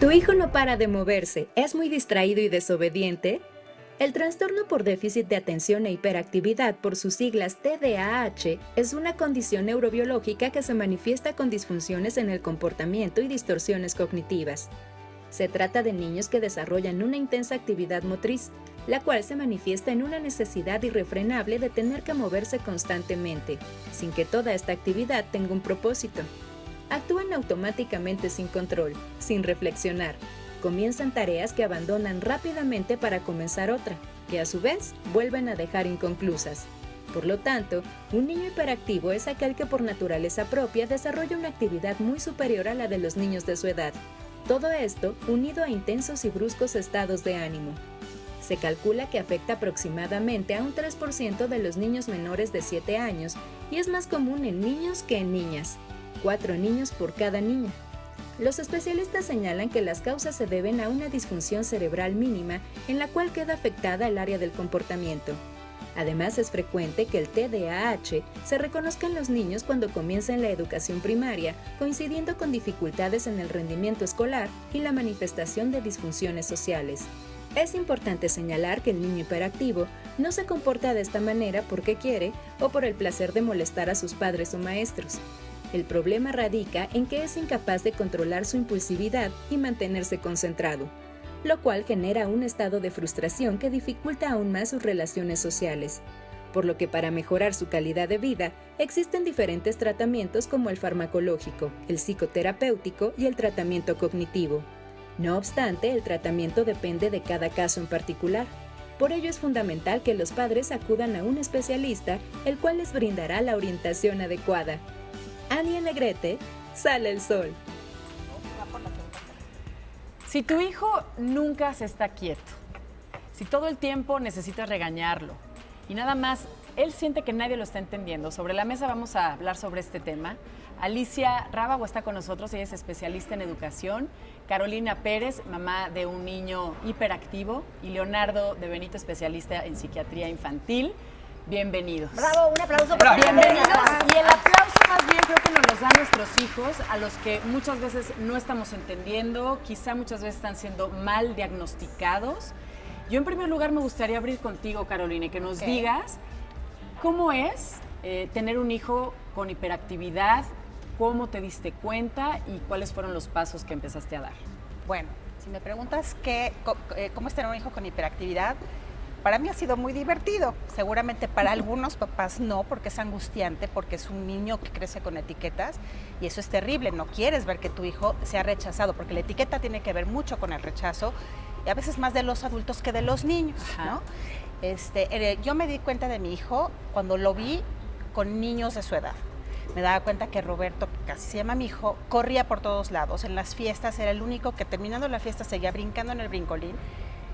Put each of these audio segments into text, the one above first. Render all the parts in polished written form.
¿Tu hijo no para de moverse? ¿Es muy distraído y desobediente? El trastorno por déficit de atención e hiperactividad, por sus siglas TDAH, es una condición neurobiológica que se manifiesta con disfunciones en el comportamiento y distorsiones cognitivas. Se trata de niños que desarrollan una intensa actividad motriz, la cual se manifiesta en una necesidad irrefrenable de tener que moverse constantemente, sin que toda esta actividad tenga un propósito. Actúan automáticamente sin control, sin reflexionar. Comienzan tareas que abandonan rápidamente para comenzar otra, que a su vez vuelven a dejar inconclusas. Por lo tanto, un niño hiperactivo es aquel que por naturaleza propia desarrolla una actividad muy superior a la de los niños de su edad. Todo esto unido a intensos y bruscos estados de ánimo. Se calcula que afecta aproximadamente a un 3% de los niños menores de 7 años y es más común en niños que en niñas. 4 niños por cada niño. Los especialistas señalan que las causas se deben a una disfunción cerebral mínima en la cual queda afectada el área del comportamiento. Además, es frecuente que el TDAH se reconozca en los niños cuando comienzan la educación primaria, coincidiendo con dificultades en el rendimiento escolar y la manifestación de disfunciones sociales. Es importante señalar que el niño hiperactivo no se comporta de esta manera porque quiere o por el placer de molestar a sus padres o maestros. El problema radica en que es incapaz de controlar su impulsividad y mantenerse concentrado, lo cual genera un estado de frustración que dificulta aún más sus relaciones sociales. Por lo que para mejorar su calidad de vida, existen diferentes tratamientos como el farmacológico, el psicoterapéutico y el tratamiento cognitivo. No obstante, el tratamiento depende de cada caso en particular. Por ello es fundamental que los padres acudan a un especialista, el cual les brindará la orientación adecuada. Ania Negrete, Sale el Sol. Si tu hijo nunca se está quieto, si todo el tiempo necesitas regañarlo y nada más él siente que nadie lo está entendiendo, sobre la mesa vamos a hablar sobre este tema. Alicia Rábago está con nosotros, ella es especialista en educación. Carolina Pérez, mamá de un niño hiperactivo. Y Leonardo de Benito, especialista en psiquiatría infantil. Bienvenidos. Bravo, un aplauso para bienvenidos. Y el aplauso más bien creo que nos los dan nuestros hijos, a los que muchas veces no estamos entendiendo, quizá muchas veces están siendo mal diagnosticados. Yo en primer lugar me gustaría abrir contigo, Carolina, y que nos digas cómo es tener un hijo con hiperactividad, cómo te diste cuenta y cuáles fueron los pasos que empezaste a dar. Bueno, si me preguntas cómo es tener un hijo con hiperactividad, para mí ha sido muy divertido. Seguramente para algunos papás no, porque es angustiante, porque es un niño que crece con etiquetas y eso es terrible. No quieres ver que tu hijo sea rechazado, porque la etiqueta tiene que ver mucho con el rechazo y a veces más de los adultos que de los niños, ¿no? Yo me di cuenta de mi hijo cuando lo vi con niños de su edad. Me daba cuenta que Roberto, que casi se llama mi hijo, corría por todos lados. En las fiestas era el único que terminando la fiesta seguía brincando en el brincolín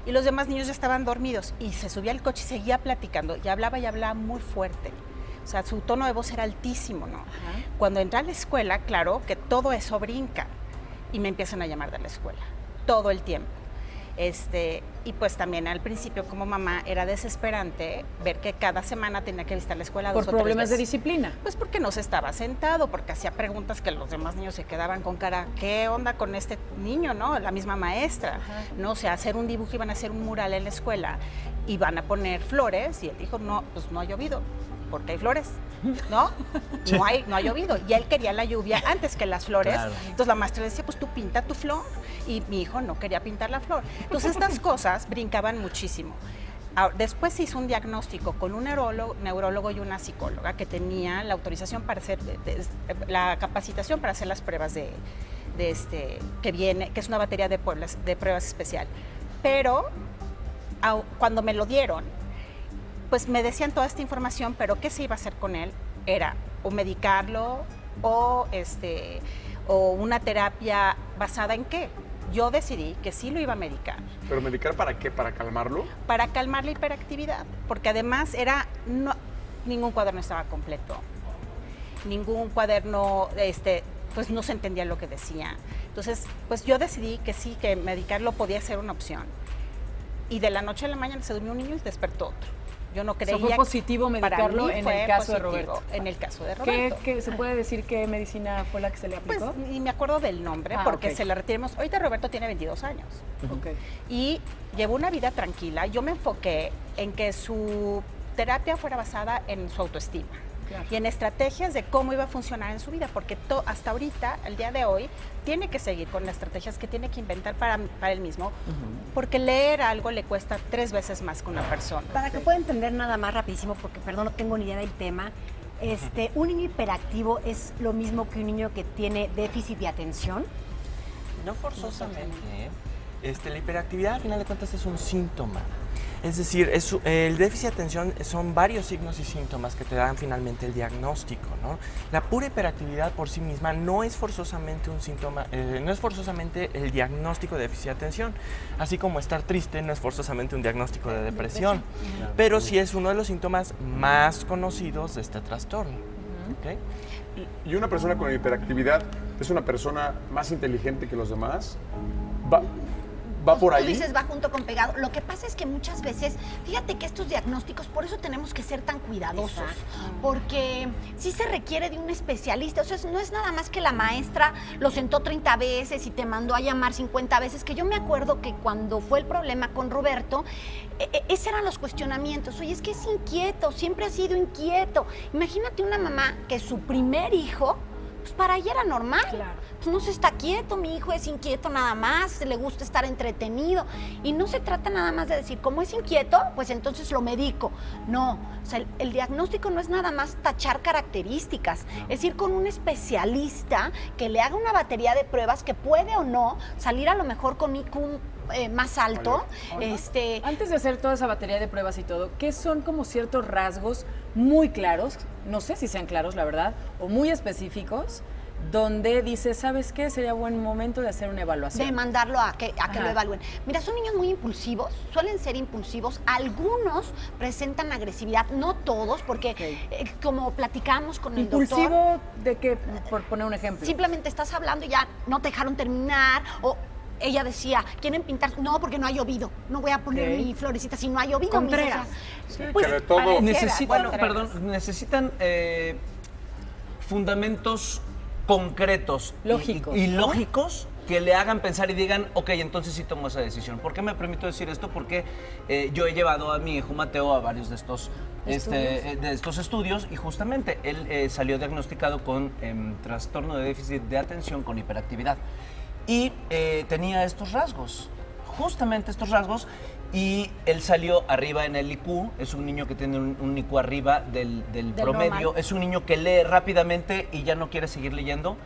y los demás niños ya estaban dormidos y se subía al coche y seguía platicando y hablaba muy fuerte. O sea, su tono de voz era altísimo, ¿no? Cuando entré a la escuela, claro que todo eso brinca y me empiezan a llamar de la escuela todo el tiempo. Y pues también al principio como mamá era desesperante ver que cada semana tenía que visitar la escuela 2 o 3 veces. ¿Por problemas de disciplina? Pues porque no se estaba sentado, porque hacía preguntas que los demás niños se quedaban con cara, ¿qué onda con este niño, no? La misma maestra, ¿no? O sea, hacer un dibujo, iban a hacer un mural en la escuela y van a poner flores y él dijo, no, pues no ha llovido, porque hay flores, ¿no? No ha llovido. Y él quería la lluvia antes que las flores. Claro. Entonces la maestra le decía, pues tú pinta tu flor. Y mi hijo no quería pintar la flor. Entonces estas cosas brincaban muchísimo. Después se hizo un diagnóstico con un neurólogo y una psicóloga que tenía la autorización para hacer, la capacitación para hacer las pruebas que es una batería de pruebas especial. Pero cuando me lo dieron, pues me decían toda esta información, pero ¿qué se iba a hacer con él? Era o medicarlo o una terapia basada en qué. Yo decidí que sí lo iba a medicar. ¿Pero medicar para qué? ¿Para calmarlo? Para calmar la hiperactividad, porque además ningún cuaderno estaba completo, ningún cuaderno, pues no se entendía lo que decía. Entonces, pues yo decidí que sí, que medicarlo podía ser una opción. Y de la noche a la mañana se durmió un niño y despertó otro. Yo no creía. fue positivo medicarlo para mí en fue el caso de positivo, Roberto. En el caso de Roberto. ¿Se puede decir qué medicina fue la que se le Pues aplicó? ni me acuerdo del nombre, porque ok. se la retiramos. Ahorita Roberto tiene 22 años. Ok. Y llevó una vida tranquila. Yo me enfoqué en que su terapia fuera basada en su autoestima. Claro. Y en estrategias de cómo iba a funcionar en su vida, porque hasta ahorita, el día de hoy, tiene que seguir con las estrategias que tiene que inventar para él mismo, porque leer algo le cuesta 3 veces más que una persona. Para que pueda entender nada más rapidísimo, porque perdón, no tengo ni idea del tema, un niño hiperactivo es lo mismo que un niño que tiene déficit de atención. No forzosamente. La hiperactividad, al final de cuentas, es un síntoma. Es decir, el déficit de atención son varios signos y síntomas que te dan finalmente el diagnóstico, ¿no? La pura hiperactividad por sí misma no es forzosamente un síntoma, no es forzosamente el diagnóstico de déficit de atención, así como estar triste no es forzosamente un diagnóstico de depresión, pero sí es uno de los síntomas más conocidos de este trastorno. ¿Okay? Y una persona con hiperactividad es una persona más inteligente que los demás. Va por ahí. Tú dices va junto con pegado. Lo que pasa es que muchas veces, fíjate que estos diagnósticos, por eso tenemos que ser tan cuidadosos, porque sí se requiere de un especialista. O sea, no es nada más que la maestra lo sentó 30 veces y te mandó a llamar 50 veces, que yo me acuerdo que cuando fue el problema con Roberto, esos eran los cuestionamientos. Oye, es que es inquieto, siempre ha sido inquieto. Imagínate una mamá que su primer hijo, pues para ella era normal. Claro. Pues no se está quieto, mi hijo es inquieto nada más, le gusta estar entretenido. Y no se trata nada más de decir, como es inquieto, pues entonces lo medico. No, o sea, el diagnóstico no es nada más tachar características, es ir con un especialista que le haga una batería de pruebas que puede o no salir a lo mejor con IQ más alto. Antes de hacer toda esa batería de pruebas y todo, ¿qué son como ciertos rasgos muy claros, no sé si sean claros, la verdad, o muy específicos, donde dice, ¿sabes qué? Sería buen momento de hacer una evaluación. De mandarlo a que lo evalúen. Mira, son niños muy impulsivos, suelen ser impulsivos. Algunos presentan agresividad, no todos, porque como platicamos con el doctor... ¿Impulsivo de qué? Por poner un ejemplo. Simplemente estás hablando y ya no te dejaron terminar, o... Ella decía, ¿quieren pintar? No, porque no ha llovido. No voy a poner mi florecita si no ha llovido. Contreras. Pues, que de todo... Necesitan fundamentos concretos Lógicos, y ¿no? lógicos que le hagan pensar y digan, ok, entonces sí tomo esa decisión. ¿Por qué me permito decir esto? Porque yo he llevado a mi hijo Mateo a varios de estos estudios y justamente él salió diagnosticado con trastorno de déficit de atención con hiperactividad y tenía estos rasgos, justamente estos rasgos. Y él salió arriba en el IQ, es un niño que tiene un IQ arriba del promedio, normal. es un niño que lee rápidamente y ya no quiere seguir leyendo,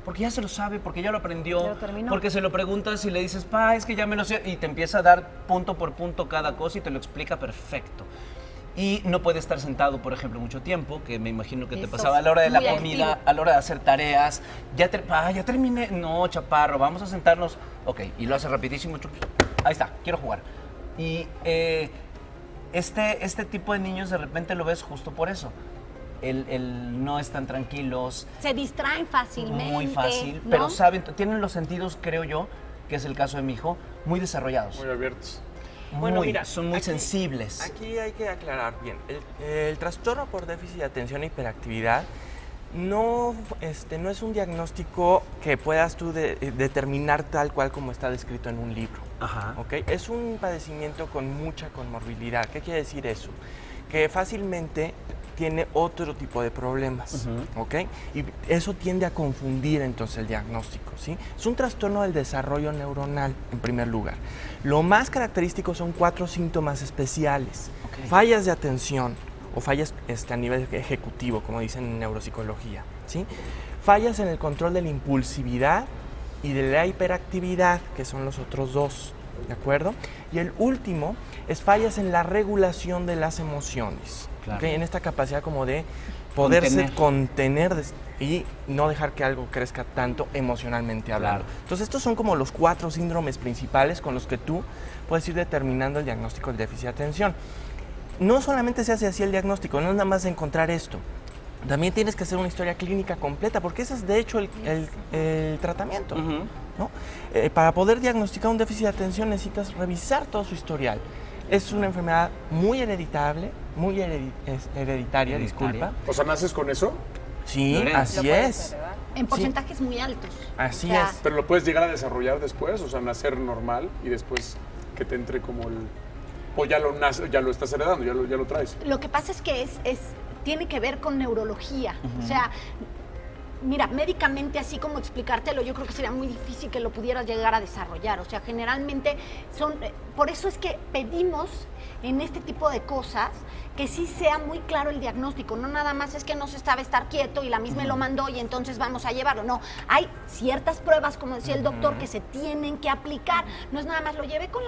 porque ya se lo sabe, porque ya lo aprendió, Ya lo terminó. porque se lo preguntas y le dices, pa, es que ya me lo sé, y te empieza a dar punto por punto cada cosa y te lo explica perfecto. Y no puede estar sentado, por ejemplo, mucho tiempo, que me imagino que te Eso pasaba a la hora de la muy comida, activo. a la hora de hacer tareas. Ya terminé. No, chaparro, vamos a sentarnos. Ok, y lo hace rapidísimo. Ahí está, quiero jugar. Y este tipo de niños de repente lo ves justo por eso. El no están tranquilos. se distraen fácilmente. Muy fácil, ¿no? pero saben, tienen los sentidos, creo yo, que es el caso de mi hijo, muy desarrollados. Muy abiertos. Bueno, mira, son muy aquí- sensibles. Aquí hay que aclarar bien. El trastorno por déficit de atención e hiperactividad no es un diagnóstico que puedas tú determinar tal cual como está descrito en un libro. Ajá. ¿Ok? Es un padecimiento con mucha comorbilidad. ¿Qué quiere decir eso? Que fácilmente tiene otro tipo de problemas, ¿ok? Y eso tiende a confundir entonces el diagnóstico, ¿sí? Es un trastorno del desarrollo neuronal, en primer lugar. Lo más característico son 4 síntomas especiales. Fallas de atención o fallas a nivel ejecutivo, como dicen en neuropsicología, ¿sí? Fallas en el control de la impulsividad y de la hiperactividad, que son los otros 2, ¿de acuerdo? Y el último es fallas en la regulación de las emociones. Claro. ¿Ok? En esta capacidad como de poderse contener y no dejar que algo crezca tanto emocionalmente hablando. Claro. Entonces estos son como los 4 síndromes principales con los que tú puedes ir determinando el diagnóstico del déficit de atención. No solamente se hace así el diagnóstico, no es nada más encontrar esto. También tienes que hacer una historia clínica completa, porque ese es de hecho el tratamiento. ¿No? Para poder diagnosticar un déficit de atención necesitas revisar todo su historial. Es una enfermedad muy hereditable, muy hereditaria, disculpa. O sea, ¿naces con eso? Sí, Lo así es. En porcentajes muy altos. Así O sea, es. Pero lo puedes llegar a desarrollar después, o sea, nacer normal y después que te entre como el... O ya lo estás heredando, ya lo traes. Lo que pasa es que tiene que ver con neurología. O sea, mira, médicamente, así como explicártelo, yo creo que sería muy difícil que lo pudieras llegar a desarrollar. O sea, generalmente por eso es que pedimos en este tipo de cosas que sí sea muy claro el diagnóstico. No nada más es que no se sabe estar quieto y la misma lo mandó y entonces vamos a llevarlo. No, hay ciertas pruebas, como decía el doctor, que se tienen que aplicar. No es nada más, lo llevé con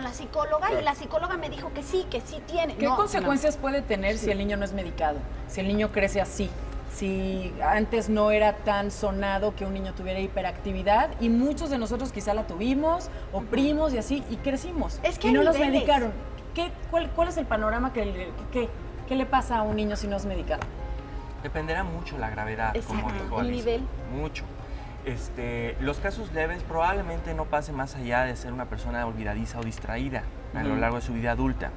la psicóloga y la psicóloga me dijo que sí tiene. ¿Qué No, consecuencias puede tener si el niño no es medicado? Si el niño crece así. Si antes no era tan sonado que un niño tuviera hiperactividad y muchos de nosotros quizá la tuvimos o primos y así y crecimos Es que y hay no los niveles. medicaron. ¿Cuál es el panorama ¿qué le pasa a un niño si no es medicado? Dependerá mucho la gravedad, como Exacto, dijo el Alicia. nivel. Mucho. Los casos leves probablemente no pase más allá de ser una persona olvidadiza o distraída a lo largo de su vida adulta.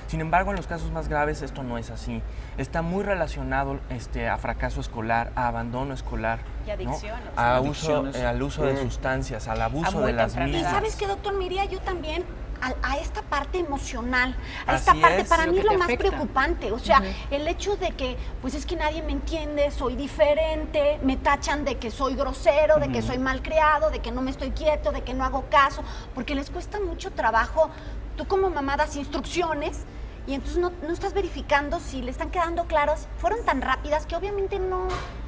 Sin embargo, en los casos más graves esto no es así. Está muy relacionado a fracaso escolar, a abandono escolar, Y adicciones. ¿no? Adicciones. Al uso de sustancias, al abuso muy de las temprana Y mismas. edad. ¿sabes qué, doctor? Me iría yo también a esta parte emocional, a esta Así parte, es. para Lo mí que es lo te más afecta. preocupante. O sea, el hecho de que, pues es que nadie me entiende, soy diferente, me tachan de que soy grosero, de que soy malcriado, de que no me estoy quieto, de que no hago caso, porque les cuesta mucho trabajo. Tú como mamá das instrucciones y entonces no estás verificando si le están quedando claras. Fueron tan rápidas que obviamente no.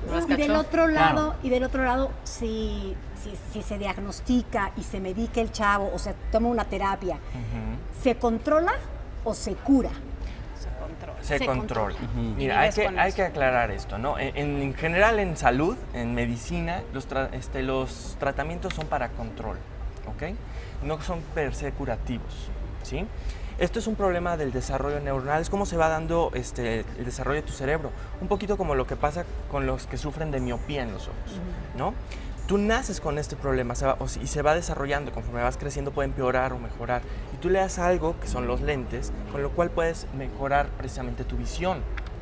las Y del cachó. otro lado, si se diagnostica y se medica el chavo o se toma una terapia, ¿se controla o se cura? Se Se controla. Y Mira, hay vives con hay eso. que aclarar esto, ¿no? En general, en salud, en medicina, los tratamientos son para control, ¿ok? No son per se curativos, ¿sí? Esto es un problema del desarrollo neuronal, es cómo se va dando el desarrollo de tu cerebro. Un poquito como lo que pasa con los que sufren de miopía en los ojos, ¿no? Tú naces con este problema y se va desarrollando, conforme vas creciendo puede empeorar o mejorar. Y tú le das algo, que son los lentes, con lo cual puedes mejorar precisamente tu visión,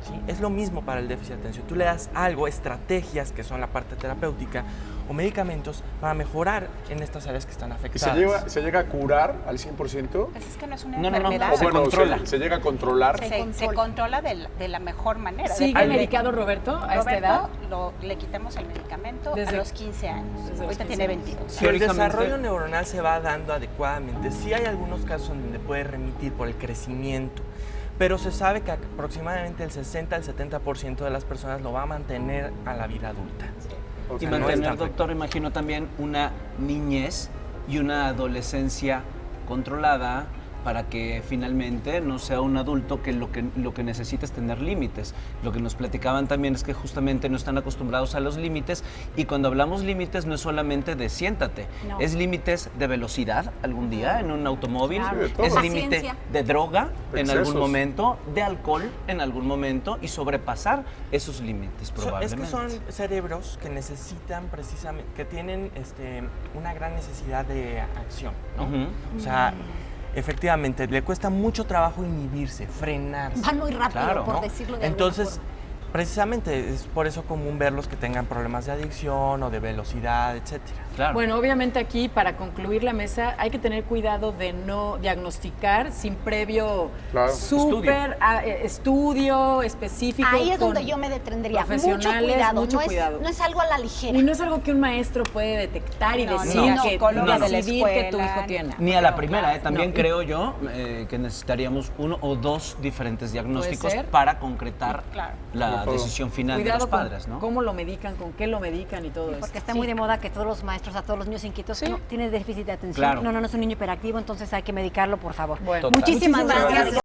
¿sí? Es lo mismo para el déficit de atención. Tú le das algo, estrategias, que son la parte terapéutica, o medicamentos para mejorar en estas áreas que están ¿Y afectadas. se llega a curar al 100%? Pues es que no es una No, no, no, enfermedad. O se bueno, controla. se llega a controlar. Se controla de la mejor manera. ¿Sigue Depende. medicado Roberto a esta edad? Le quitamos el medicamento Desde- a los 15 años. desde los Ahorita 15 tiene años. 22. Si el Teóricamente- desarrollo neuronal se va dando adecuadamente, sí hay algunos casos en donde puede remitir por el crecimiento, pero se sabe que aproximadamente el 60 al 70% de las personas lo va a mantener a la vida adulta. O Y sea, no es mantener, tan doctor, imagino también una niñez y una adolescencia controlada para que finalmente no sea un adulto que lo que necesita es tener límites. Lo que nos platicaban también es que justamente no están acostumbrados a los límites, y cuando hablamos límites no es solamente de siéntate, No. es límites de velocidad algún día en un automóvil, Claro. Sí, de todo. es límite Paciencia. de droga De en excesos. algún momento, de alcohol en algún momento, y sobrepasar esos límites Es probablemente. que son cerebros que necesitan precisamente, que tienen una gran necesidad de acción, ¿no? Ujú. O sea, efectivamente, le cuesta mucho trabajo inhibirse, frenarse. Van muy rápido, Claro, por ¿no? decirlo de Entonces, alguna forma. precisamente es por eso común verlos que tengan problemas de adicción o de velocidad, etcétera. Claro. Bueno, obviamente aquí para concluir la mesa hay que tener cuidado de no diagnosticar sin previo Claro. súper estudio específico. Ahí es con donde yo me detendría. Mucho profesionales, cuidado. mucho no, es, cuidado. no es algo a la ligera. Y no es algo que un maestro puede detectar y No, decir ni la que psicóloga de la decidir que tu hijo escuela, tiene. Ni a la No, primera, claro. también No. creo yo que necesitaríamos uno o dos diferentes diagnósticos ser. para concretar Claro. la Todo. decisión final de Cuidado los padres, con ¿no? cómo lo medican, con qué lo medican y todo eso. Porque está muy de moda que todos los maestros, a todos los niños inquietos, Sí. no, tienen déficit de atención. Claro. No es un niño hiperactivo, entonces hay que medicarlo, por favor. Bueno. Total. Muchísimas Muchísimas gracias. gracias.